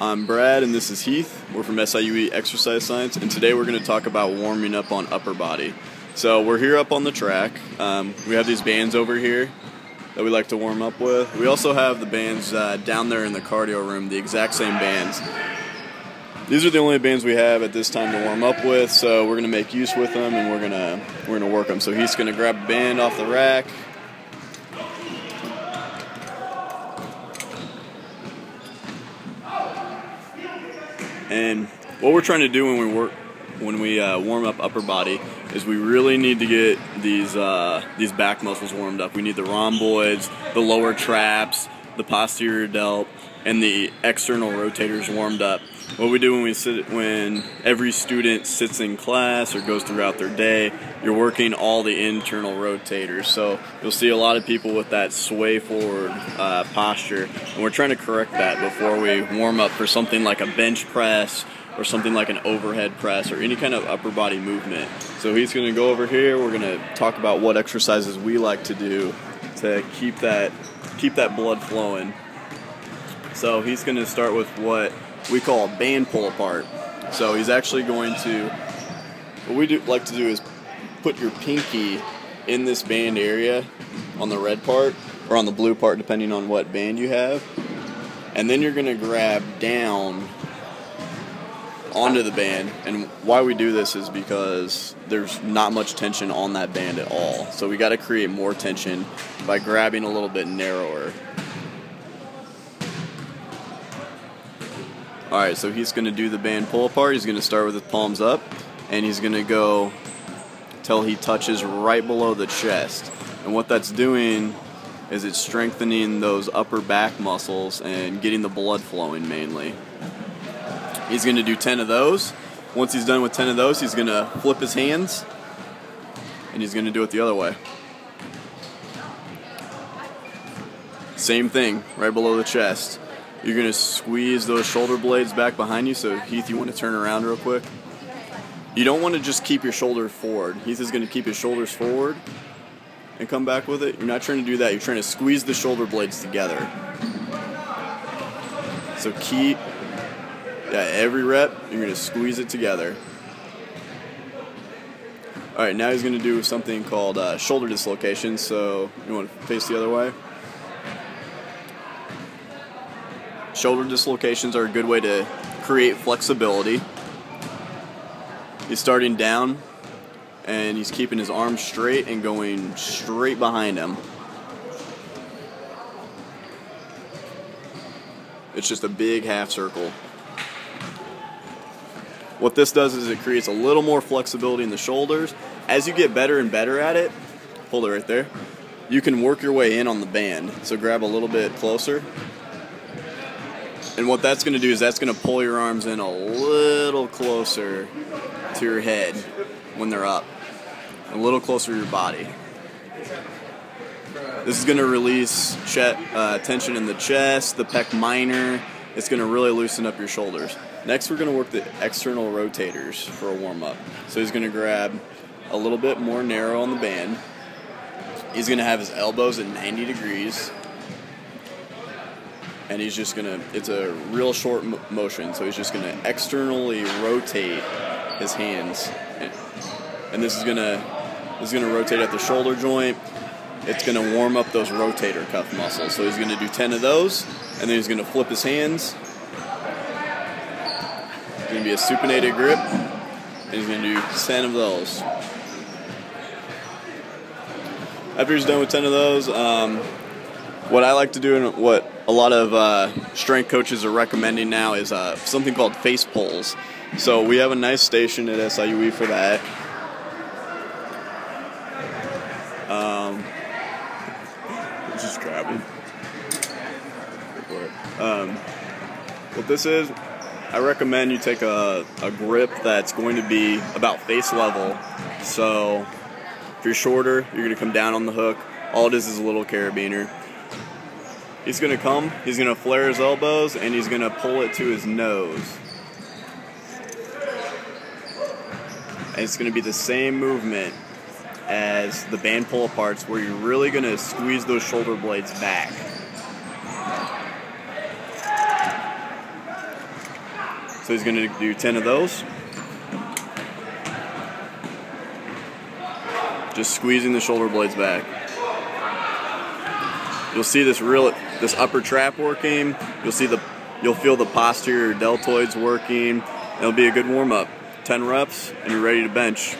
I'm Brad and this is Heath. We're from SIUE Exercise Science, and today we're going to talk about warming up on upper body. So we're here up on the track. We have these bands over here that we like to warm up with. We also have the bands down there in the cardio room, the exact same bands. These are the only bands we have at this time to warm up with, so we're going to make use with them and we're going to work them. So he's going to grab a band off the rack. And what we're trying to do when we warm up upper body is we really need to get these back muscles warmed up. We need the rhomboids, the lower traps, the posterior delt, and the external rotators warmed up. What we do when every student sits in class or goes throughout their day, you're working all the internal rotators. So you'll see a lot of people with that sway forward posture, and we're trying to correct that before we warm up for something like a bench press or something like an overhead press or any kind of upper body movement. So he's going to go over here. We're going to talk about what exercises we like to do to keep that blood flowing. So he's going to start with what we call a band pull apart. So he's actually going to, what we like to do is put your pinky in this band area on the red part or on the blue part depending on what band you have, and then you're going to grab down onto the band. And why we do this is because there's not much tension on that band at all, so we got to create more tension by grabbing a little bit narrower. Alright, so he's going to do the band pull apart. He's going to start with his palms up, and he's going to go till he touches right below the chest. And what that's doing is it's strengthening those upper back muscles and getting the blood flowing mainly. He's going to do 10 of those. Once he's done with 10 of those, he's going to flip his hands, and he's going to do it the other way. Same thing, right below the chest. You're going to squeeze those shoulder blades back behind you. So Heath, you want to turn around real quick? You don't want to just keep your shoulders forward. Heath is going to keep his shoulders forward and come back with it. You're not trying to do that. You're trying to squeeze the shoulder blades together. So keep, every rep, you're going to squeeze it together. Alright, now he's going to do something called shoulder dislocation. So you want to face the other way? Shoulder dislocations are a good way to create flexibility. He's starting down, and he's keeping his arms straight and going straight behind him. It's just a big half circle. What this does is it creates a little more flexibility in the shoulders. As you get better and better at it, hold it right there, you can work your way in on the band. So grab a little bit closer. And what that's going to do is that's going to pull your arms in a little closer to your head when they're up, a little closer to your body. This is going to release tension in the chest, the pec minor. It's going to really loosen up your shoulders. Next, we're going to work the external rotators for a warm-up. So he's going to grab a little bit more narrow on the band. He's going to have his elbows at 90 degrees. And he's just going to, it's a real short motion, so he's just going to externally rotate his hands. And this is going to rotate at the shoulder joint. It's going to warm up those rotator cuff muscles. So he's going to do 10 of those, and then he's going to flip his hands. It's going to be a supinated grip, and he's going to do 10 of those. After he's done with 10 of those, what I like to do and what a lot of strength coaches are recommending now is something called face pulls. So we have a nice station at SIUE for that. Just grab it. What this is, I recommend you take a grip that's going to be about face level. So if you're shorter, you're going to come down on the hook. All it is a little carabiner. He's going to come, he's going to flare his elbows, and he's going to pull it to his nose. And it's going to be the same movement as the band pull aparts, where you're really going to squeeze those shoulder blades back. So he's going to do 10 of those. Just squeezing the shoulder blades back. You'll see this upper trap working. You'll feel the posterior deltoids working. It'll be a good warm up. 10 reps and you're ready to bench.